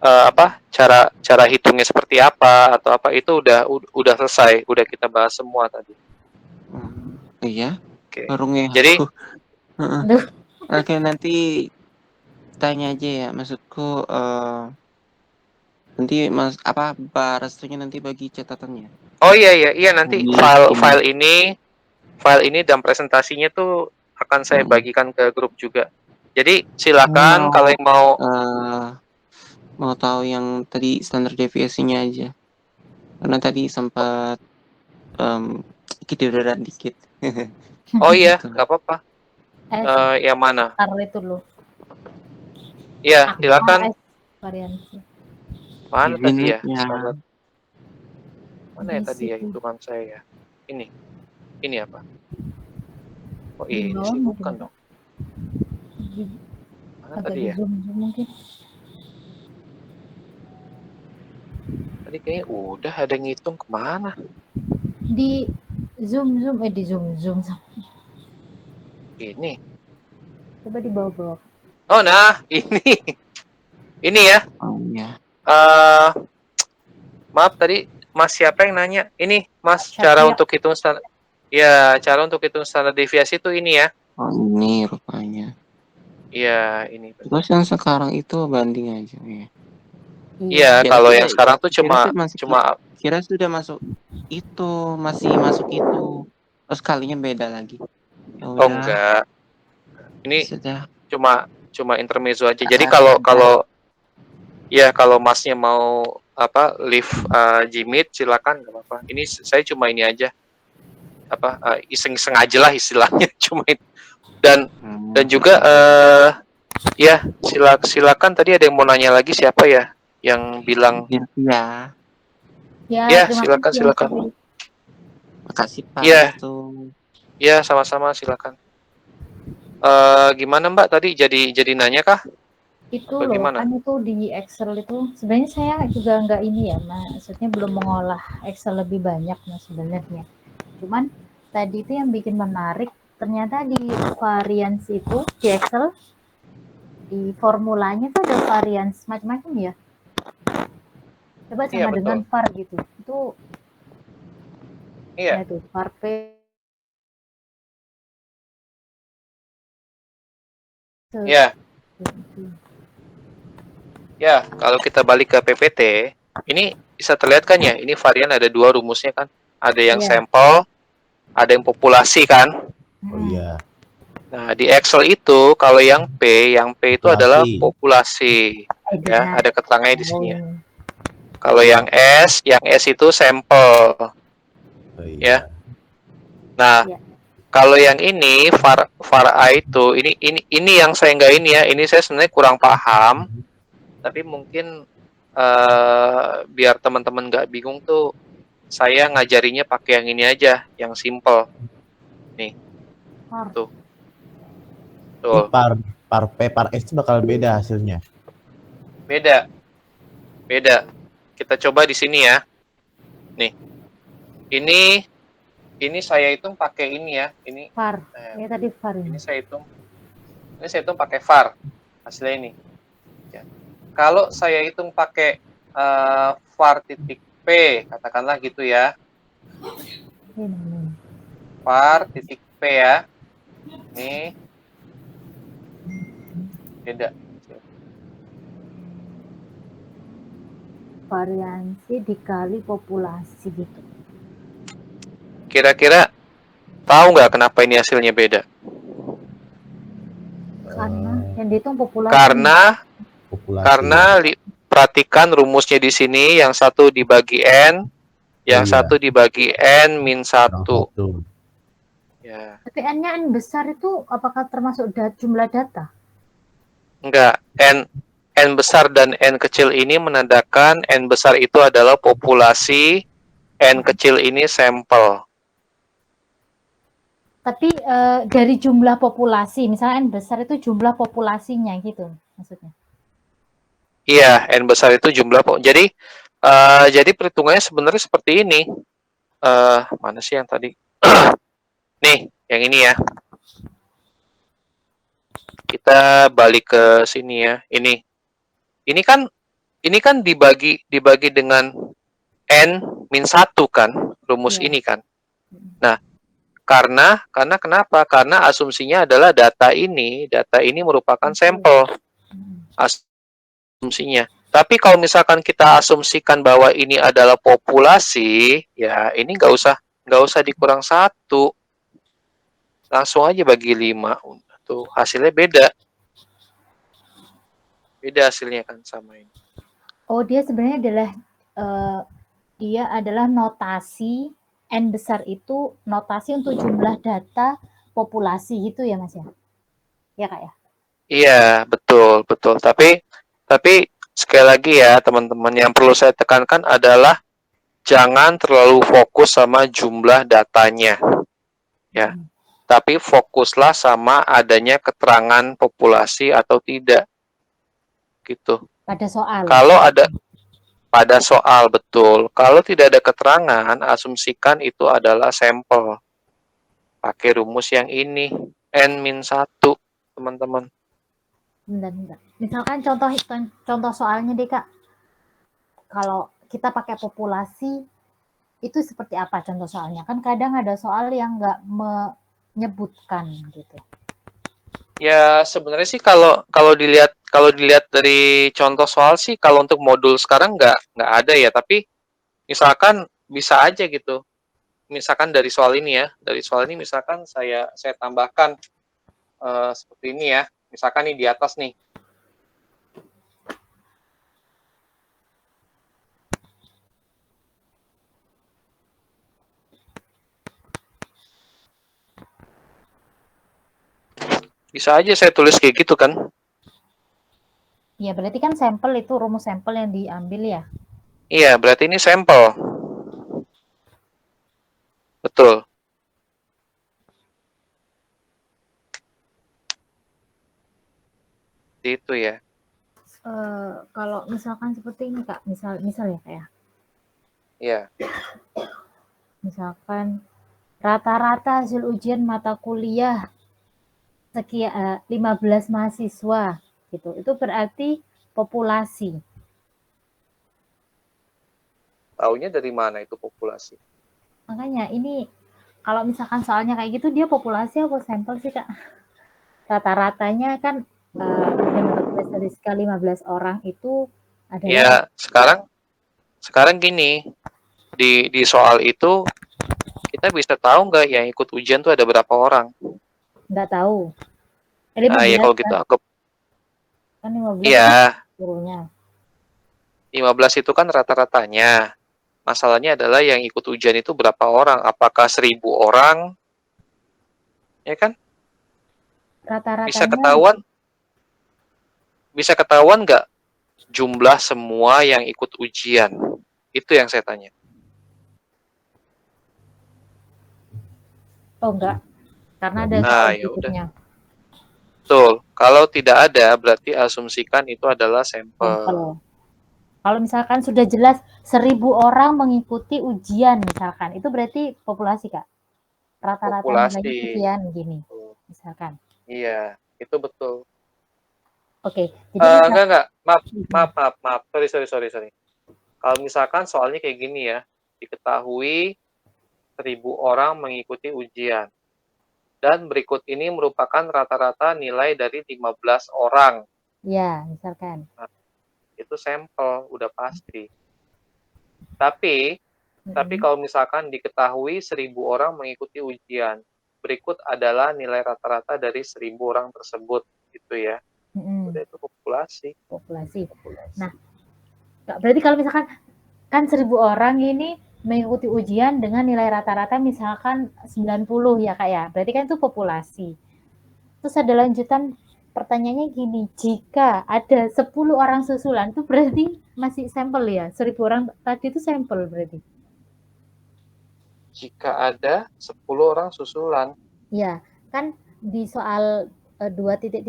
apa cara cara hitungnya seperti apa atau apa itu udah selesai, udah kita bahas semua tadi. Iya, Oke. baru Jadi aku. Oke, nanti tanya aja ya, maksudku nanti mas apa Pak Restunya nanti bagi catatannya oh iya nanti di ini. file ini dan presentasinya tuh akan saya Hmm. bagikan ke grup juga. Jadi Ini silakan kalau yang mau. mau tahu yang tadi standar deviasinya aja, karena tadi sempat ketiduran dikit. Oh iya, Gitu. nggak apa-apa. Yang mana? Itu loh. Iya, silakan. Variansi. Mana tadi ya? Unitnya. Standar. Mana ya tadi ya situ. hitungan saya ya? Ini apa? Oh Di ini bawah sih mungkin. bukan dong. Mana Agak tadi di ya? zoom mungkin. Tadi kayaknya udah ada yang ngitung kemana? Di zoom di zoom. Ini. Coba di bawah. Oh nah, ini ya. Oh iya. Maaf tadi Mas siapa yang nanya? Ini Mas Satria. cara untuk hitung standar. Ya, cara untuk hitung standar deviasi itu ini ya. Oh ini rupanya. Iya, ini. Terus yang sekarang itu banding aja ya. Iya, kalau yang sekarang tuh cuma kira sudah masuk itu, masih masuk itu. Terus kalinya beda lagi. Ya oh udah. enggak. Ini Sudah. cuma intermezzo aja. Jadi kalau Masnya mau apa live Jimit silakan nggak apa-apa. Ini saya cuma ini aja apa iseng-iseng aja lah istilahnya cuma itu. Dan juga ya silakan tadi ada yang mau nanya lagi siapa ya yang bilang ya silakan. Makasih Pak Restu. Ya sama-sama silakan. Gimana Mbak tadi jadi nanya kah? Itu bagaimana? Loh kan itu di Excel itu sebenarnya saya juga nggak ini ya, maksudnya belum mengolah Excel lebih banyak sebenarnya. Cuman tadi itu yang bikin menarik ternyata di variance itu di Excel di formulanya tuh ada variance macam-macam ya. Coba sama dengan var gitu. Itu iya. Nah itu var P Ya. Ya, kalau kita balik ke PPT, ini bisa terlihat kan ya, ini varian ada dua rumusnya kan. Ada yang sampel, ada yang populasi kan. Oh iya. Nah, di Excel itu kalau yang P itu adalah populasi. Ya, ada keterangannya di sini ya. Kalau yang S itu sampel. Oh iya. Ya. Nah, kalau yang ini var A itu ini yang saya nggak ini ya. Ini saya sebenarnya kurang paham. Tapi mungkin biar teman-teman nggak bingung tuh saya ngajarinya pakai yang ini aja, yang simple. Nih. Tuh. Par P, par S itu bakal beda hasilnya. Beda. Kita coba di sini ya. Nih. Ini saya hitung pakai ini ya. Ini var. Ya tadi var ini saya hitung pakai var. Hasilnya ini. Ya. Kalau saya hitung pakai var titik P, katakanlah gitu ya. Var titik P ya. Nih. Beda. Variansi dikali populasi gitu. Kira-kira tahu nggak kenapa ini hasilnya beda? Karena yang dihitung populasi. Karena perhatikan rumusnya di sini, yang satu dibagi N, yang satu dibagi N min 1. Ya. Tapi N-nya N besar itu apakah termasuk jumlah data? Enggak, N besar dan N kecil ini menandakan N besar itu adalah populasi, N kecil ini sampel. Tapi dari jumlah populasi, misalnya N besar itu jumlah populasinya gitu maksudnya. Iya, N besar itu jumlah jadi perhitungannya sebenarnya seperti ini. Mana sih yang tadi? Nih, yang ini ya. Kita balik ke sini ya. Ini kan ini kan dibagi dengan N-1 kan, rumus Iya. ini kan. Nah, karena kenapa? Karena asumsinya adalah data ini merupakan sampel asumsinya. Tapi kalau misalkan kita asumsikan bahwa ini adalah populasi, ya ini nggak usah dikurang 1. Langsung aja bagi 5. Tuh, hasilnya beda. Beda hasilnya kan sama ini. Oh, dia sebenarnya adalah notasi N besar itu notasi untuk jumlah data populasi gitu ya, Mas ya? Ya, Kak ya? Iya, betul. Tapi sekali lagi ya, teman-teman, yang perlu saya tekankan adalah jangan terlalu fokus sama jumlah datanya. Ya. Tapi fokuslah sama adanya keterangan populasi atau tidak. Gitu. Pada soal. Kalau ada pada soal, betul. Kalau tidak ada keterangan, asumsikan itu adalah sampel. Pakai rumus yang ini, N-1, teman-teman. Bentar. Misalkan contoh soalnya deh, Kak. Kalau kita pakai populasi, itu seperti apa contoh soalnya? Kan kadang ada soal yang nggak menyebutkan gitu. Ya, sebenarnya sih kalau dilihat dari contoh soal sih, kalau untuk modul sekarang nggak ada ya. Tapi misalkan bisa aja gitu. Misalkan dari soal ini ya, misalkan saya tambahkan seperti ini ya. Misalkan nih di atas nih. Bisa aja saya tulis kayak gitu kan. Ya, berarti kan sampel itu rumus sampel yang diambil ya. Iya, berarti ini sampel. Betul. Itu ya. Kalau misalkan seperti ini, Kak, misal ya, Kak ya. Iya. Misalkan rata-rata hasil ujian mata kuliah sekian 15 mahasiswa gitu. Itu berarti populasi. Taunya dari mana itu populasi? Makanya ini kalau misalkan soalnya kayak gitu dia populasi apa sampel sih, Kak? Rata-ratanya kan ujian mata kuliah statistika 15 orang itu adalah Ya, sekarang gini, di soal itu kita bisa tahu nggak yang ikut ujian tuh ada berapa orang? nggak tahu. 15 Ya kalau kan? gitu anggap Kan 15 iya, turunnya. 15 itu kan rata-ratanya. Masalahnya adalah yang ikut ujian itu berapa orang? Apakah 1.000 orang? Ya kan? Rata-ratanya Bisa ketahuan nggak jumlah semua yang ikut ujian? Itu yang saya tanya. enggak. Karena ada Nah, soal ya udah. berikutnya. Betul. Kalau tidak ada, berarti asumsikan itu adalah sampel. Kalau misalkan sudah jelas 1.000 orang mengikuti ujian misalkan, itu berarti populasi, Kak? Rata-rata nilainya sekian gini, misalkan. Iya, itu betul. Oke, jadi enggak. Maaf. Sorry. Kalau misalkan soalnya kayak gini ya, diketahui 1.000 orang mengikuti ujian. Dan berikut ini merupakan rata-rata nilai dari 15 orang. Ya, misalkan. Nah, itu sampel, udah pasti. Tapi kalau misalkan diketahui 1.000 orang mengikuti ujian, berikut adalah nilai rata-rata dari 1.000 orang tersebut, gitu ya. Udah, itu populasi. Nah, berarti kalau misalkan kan 1.000 orang ini mengikuti ujian dengan nilai rata-rata misalkan 90 ya, Kak ya. Berarti kan itu populasi. Terus ada lanjutan pertanyaannya gini, jika ada 10 orang susulan itu berarti masih sampel ya? 1.000 orang tadi itu sampel berarti? Jika ada 10 orang susulan. Ya, kan di soal 2.34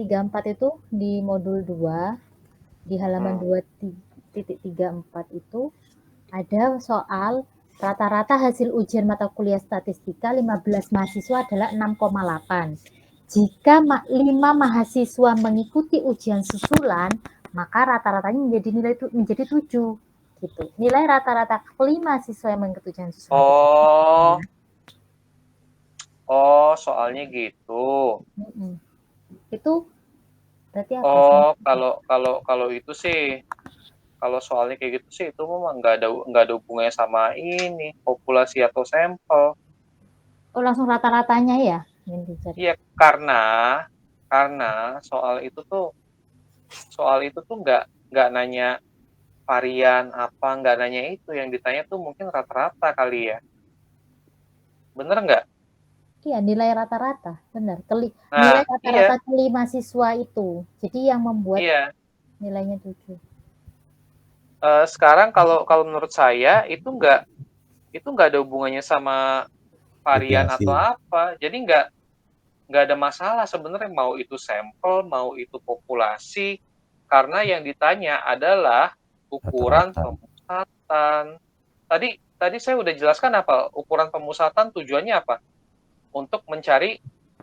itu di modul 2 di halaman 2.34 itu ada soal rata-rata hasil ujian mata kuliah statistika 15 mahasiswa adalah 6,8. Jika 5 mahasiswa mengikuti ujian susulan, maka rata-ratanya menjadi 7 gitu. Nilai rata-rata kelima siswa yang mengikuti ujian susulan Oh, soalnya gitu. itu berarti apa sih? Oh, kalau itu sih, kalau soalnya kayak gitu sih itu memang nggak ada hubungannya sama ini populasi atau sampel. Oh, langsung rata-ratanya ya yang dicari. Iya, karena soal itu tuh nggak nanya varian apa, nggak nanya itu, yang ditanya tuh mungkin rata-rata kali ya. Bener nggak? Iya, nilai rata-rata, benar. Nah, Nilai iya, rata-rata kelima siswa itu. Jadi yang membuat iya. nilainya 7. Sekarang kalau menurut saya itu nggak ada hubungannya sama varian Populasi. atau apa. Jadi nggak ada masalah sebenarnya mau itu sampel, mau itu populasi, karena yang ditanya adalah ukuran Rata-rata. pemusatan. Tadi saya udah jelaskan apa ukuran pemusatan tujuannya apa? Untuk mencari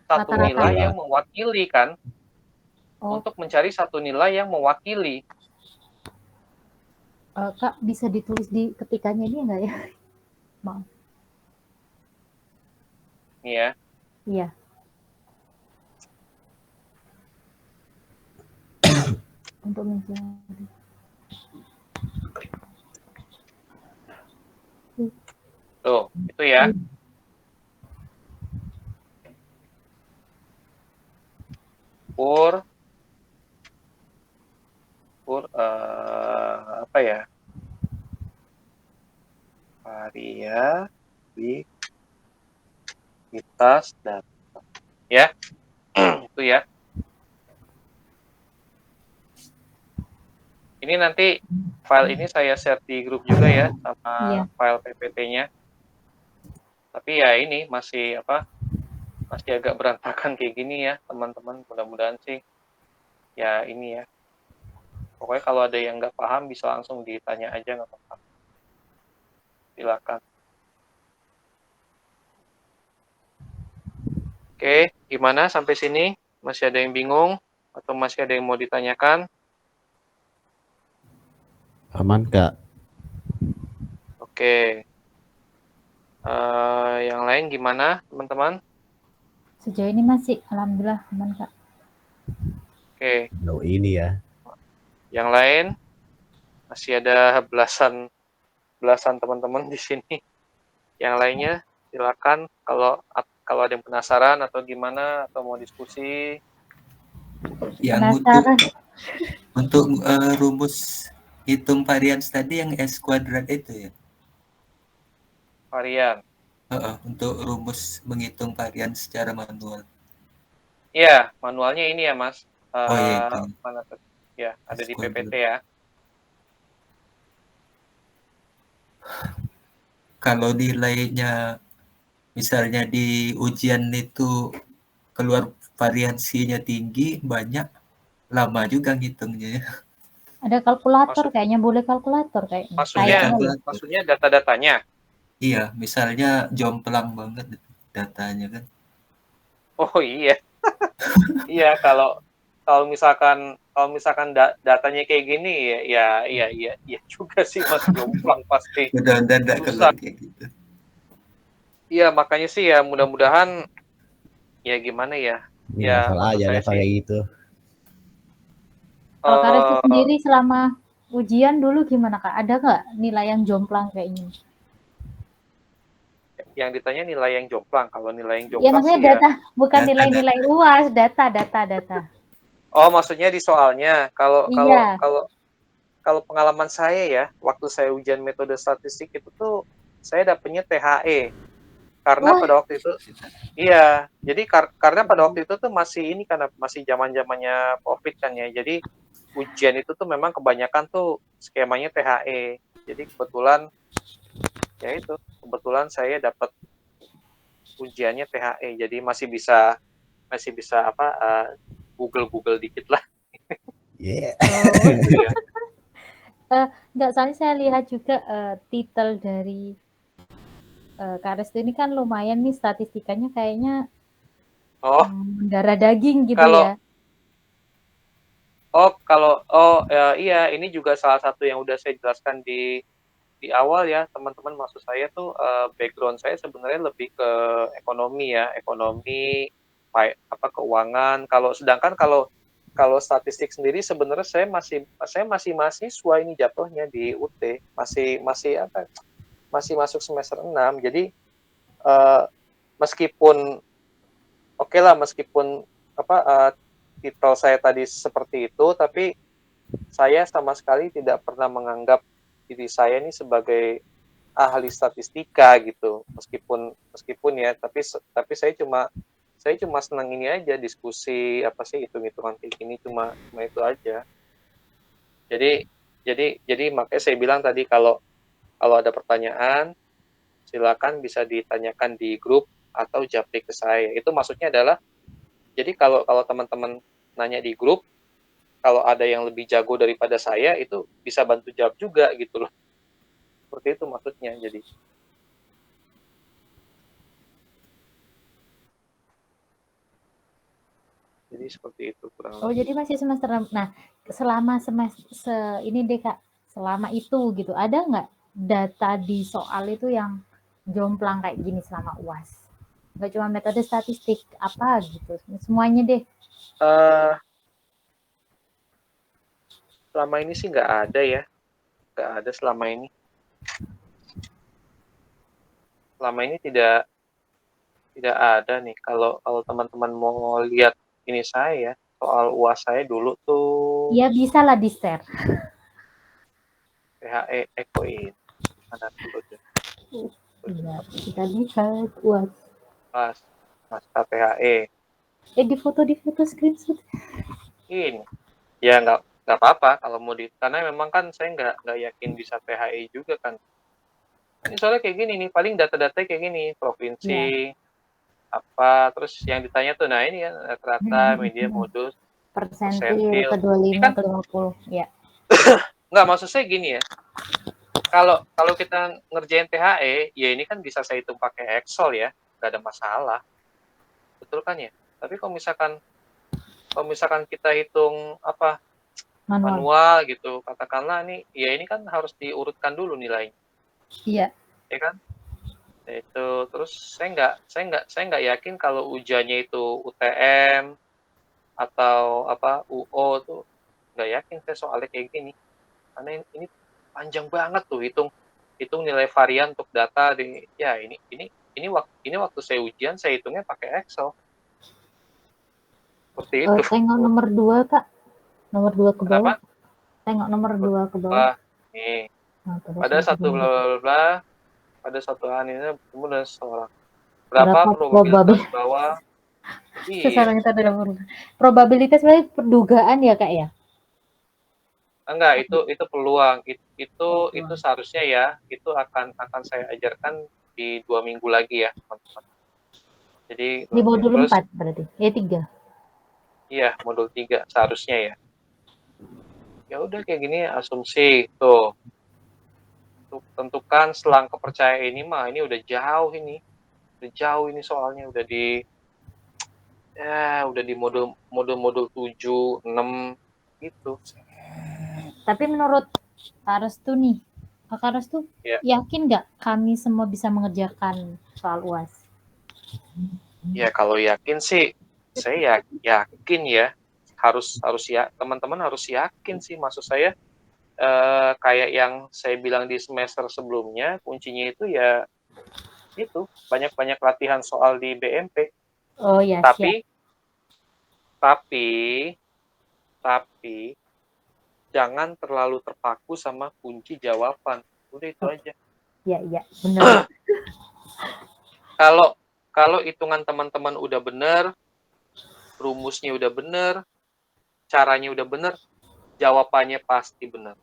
satu Rata-rata. nilai Rata. yang mewakili kan? Oh, Untuk mencari satu nilai yang mewakili. Kak, bisa ditulis di ketikannya dia nggak ya? Maaf. Ya. Iya. Untuk mencari. Tuh, itu ya. Apa ya? Variabilitas data. Ya. Itu ya. Ini nanti file ini saya share di grup juga ya sama Iya. file PPT-nya. Tapi ya ini masih agak berantakan kayak gini ya, teman-teman. Mudah-mudahan sih ya ini ya. Pokoknya kalau ada yang nggak paham bisa langsung ditanya aja, nggak apa-apa. Silakan. Oke, gimana sampai sini? Masih ada yang bingung atau masih ada yang mau ditanyakan? Aman, Kak. Oke. Yang lain gimana, teman-teman? Sejauh ini masih, alhamdulillah aman, Kak. Oke. Ini ya. Yang lain masih ada belasan teman-teman di sini. Yang lainnya silakan kalau ada yang penasaran atau gimana atau mau diskusi. Yang Penasaran. untuk rumus hitung varian tadi yang S kuadrat itu ya. Varian. Untuk rumus menghitung varian secara manual. Iya, manualnya ini ya, Mas. Oh iya itu. Mana tuh? Ya, ada S di kuadrat. PPT ya. Kalau nilainya misalnya di ujian itu keluar variansinya tinggi, banyak, lama juga ngitungnya ya. Ada kalkulator kayaknya, boleh kalkulator kayaknya. Maksudnya data-datanya. Iya, misalnya jomplang banget datanya kan. Oh iya. Iya, kalau misalkan datanya kayak gini ya iya juga sih, Mas, jomplang pasti. Mudah-mudahan enggak keluar kayak gitu. Iya, makanya sih ya mudah-mudahan ya gimana ya. Ini Ya, asal maksud aja saya ada kayak gitu. Kalau Kak Resti sendiri selama ujian dulu gimana, Kak? Ada nggak nilai yang jomplang kayak ini? Yang ditanya nilai yang jomplang. Kalau nilai yang Ya jomplang maksudnya sih data, bukan Data, nilai-nilai UAS, data. Oh, maksudnya di soalnya. Iya. Kalau pengalaman saya ya, waktu saya ujian metode statistik itu tuh saya dapetnya THE. Karena pada waktu itu iya, jadi karena pada waktu itu tuh masih ini karena masih zaman-zamannya Covid kan ya. Jadi ujian itu tuh memang kebanyakan tuh skemanya THE. Jadi kebetulan saya dapat ujiannya THE. Jadi masih bisa Google dikit lah. Yeah. Enggak, soalnya saya lihat juga titel dari Kak Restu ini kan lumayan nih, statistikanya kayaknya Oh, darah daging gitu kalau ya. Iya, ini juga salah satu yang udah saya jelaskan di awal ya, teman-teman. Maksud saya tuh background saya sebenarnya lebih ke ekonomi ya, ekonomi, keuangan. Sedangkan kalau statistik sendiri sebenarnya saya masih mahasiswa ini jatuhnya di UT, masih masih masuk semester 6. Jadi meskipun meskipun titel saya tadi seperti itu, tapi saya sama sekali tidak pernah menganggap diri saya ini sebagai ahli statistika gitu. Meskipun ya, tapi saya cuma senang ini aja, diskusi apa sih hitung-hitungan kayak gini, cuma itu aja. Jadi makanya saya bilang tadi, kalau ada pertanyaan silakan bisa ditanyakan di grup atau japri ke saya. Itu maksudnya adalah, jadi kalau teman-teman nanya di grup, kalau ada yang lebih jago daripada saya, itu bisa bantu jawab juga gitu loh. Seperti itu maksudnya. Jadi seperti itu kurang lebih. Jadi masih semester 6. Nah, selama semester ini deh Kak, selama itu gitu, ada nggak data di soal itu yang jomplang kayak gini selama UAS? Nggak cuma metode statistik, apa gitu, semuanya deh. Selama ini sih nggak ada ya, nggak ada selama ini. Selama ini tidak ada nih. Kalau teman-teman mau lihat ini saya, soal UAS saya dulu tuh. Ya bisa lah di-share. PHE Ekoin. Mana dulu deh. Iya, kita lihat UAS. Mas PHE. Di foto screenshot. Ini. Ya nggak apa-apa kalau mau karena memang kan saya nggak yakin bisa PHE juga kan. Ini soalnya kayak gini nih, paling data-data kayak gini, provinsi, apa, terus yang ditanya tuh, nah ini kan rata-rata media modus, persentil ke 25 kan, ke 50 ya. Nggak, maksud saya gini ya, kalau kita ngerjain PHE ya ini kan bisa saya hitung pakai Excel ya, nggak ada masalah, betul kan ya. Tapi kalau misalkan kita hitung manual gitu, katakanlah nih, ya ini kan harus diurutkan dulu nilainya. Iya. Ya kan? Itu terus saya nggak yakin kalau ujiannya itu UTM atau UO tuh, nggak yakin saya soalnya kayak gini, karena ini panjang banget tuh hitung nilai varian untuk data di ya ini waktu saya ujian saya hitungnya pakai Excel seperti itu. Tengok nomor 2 Kak, nomor 2 ke bawah. Kenapa? Tengok nomor 2 ke bawah. Nih, pada satu bla pada satu anilnya kemudian seorang berapa probabilitas bahwa seseorang itu adalah probabilitas sebenarnya perdugaan ya Kak ya? Enggak, itu peluang. Itu seharusnya ya, itu akan saya ajarkan di 2 minggu lagi ya, teman-teman. Jadi di modul 4 berarti. 3. Iya, modul 3 seharusnya ya. Ya udah kayak gini asumsi tuh. Tentukan selang kepercayaan ini mah ini udah jauh ini. Udah jauh ini soalnya udah di modul 7, 6 gitu. Tapi menurut Kak Restu nih, Kak Restu yakin nggak kami semua bisa mengerjakan soal UAS? Ya kalau yakin sih, saya yakin ya. Harus ya, teman-teman harus yakin sih. Maksud saya kayak yang saya bilang di semester sebelumnya, kuncinya itu ya itu banyak-banyak latihan soal di BMP. Oh ya. Tapi jangan terlalu terpaku sama kunci jawaban. Udah itu aja. Iya, benar. Kalau hitungan teman-teman udah benar, rumusnya udah benar, caranya udah benar, jawabannya pasti benar.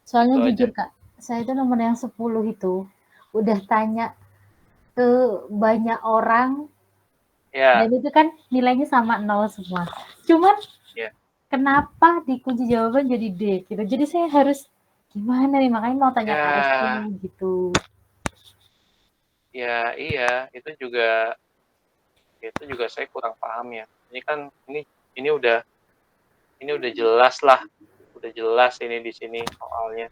Soalnya itu jujur Kak, saya itu nomor yang 10 itu udah tanya ke banyak orang, dan itu kan nilainya sama 0 semua. Cuman kenapa di kunci jawaban jadi D gitu. Jadi saya harus gimana nih, makanya mau tanya Kak Restu gitu. Ya iya, itu juga saya kurang paham ya. Ini ini udah jelas lah, udah jelas ini di sini soalnya.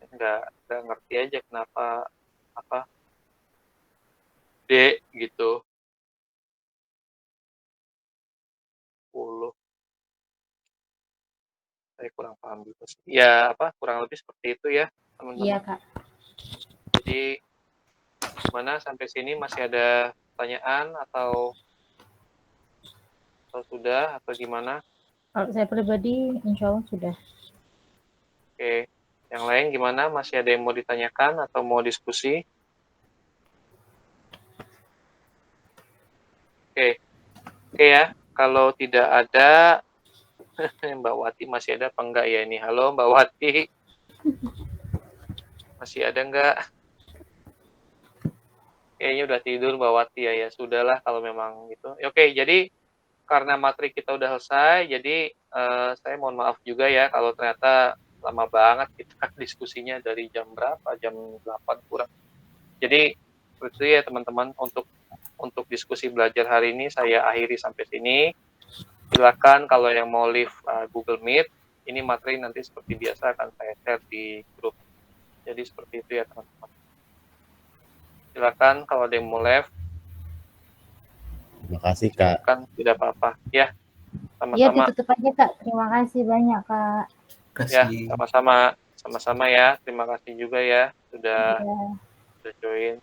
Nggak ngerti aja kenapa apa D gitu 10. Saya kurang paham juga sih. Ya kurang lebih seperti itu ya teman-teman. Iya, Kak. Jadi gimana sampai sini masih ada pertanyaan atau sudah atau gimana? Kalau saya pribadi insya Allah sudah. Oke. Yang lain gimana? Masih ada yang mau ditanyakan atau mau diskusi? Oke. Oke ya. Kalau tidak ada, Mbak Wati masih ada apa enggak ya ini? Halo Mbak Wati. Masih ada enggak? Kayaknya udah tidur Mbak Wati ya. Ya sudahlah kalau memang gitu. Oke, jadi karena materi kita udah selesai, jadi saya mohon maaf juga ya kalau ternyata lama banget kita diskusinya dari jam berapa? Jam 8 kurang. Jadi itu ya teman-teman, untuk diskusi belajar hari ini saya akhiri sampai sini. Silakan kalau yang mau live Google Meet, ini materi nanti seperti biasa akan saya share di grup. Jadi seperti itu ya teman-teman. Silakan kalau ada yang mau live. Terima kasih Kak. Kan tidak apa-apa ya. Iya, Sama-sama. ditutup aja, Kak. Terima kasih banyak, Kak. Ya, Kasih. sama-sama ya. Terima kasih juga ya sudah Ya. join.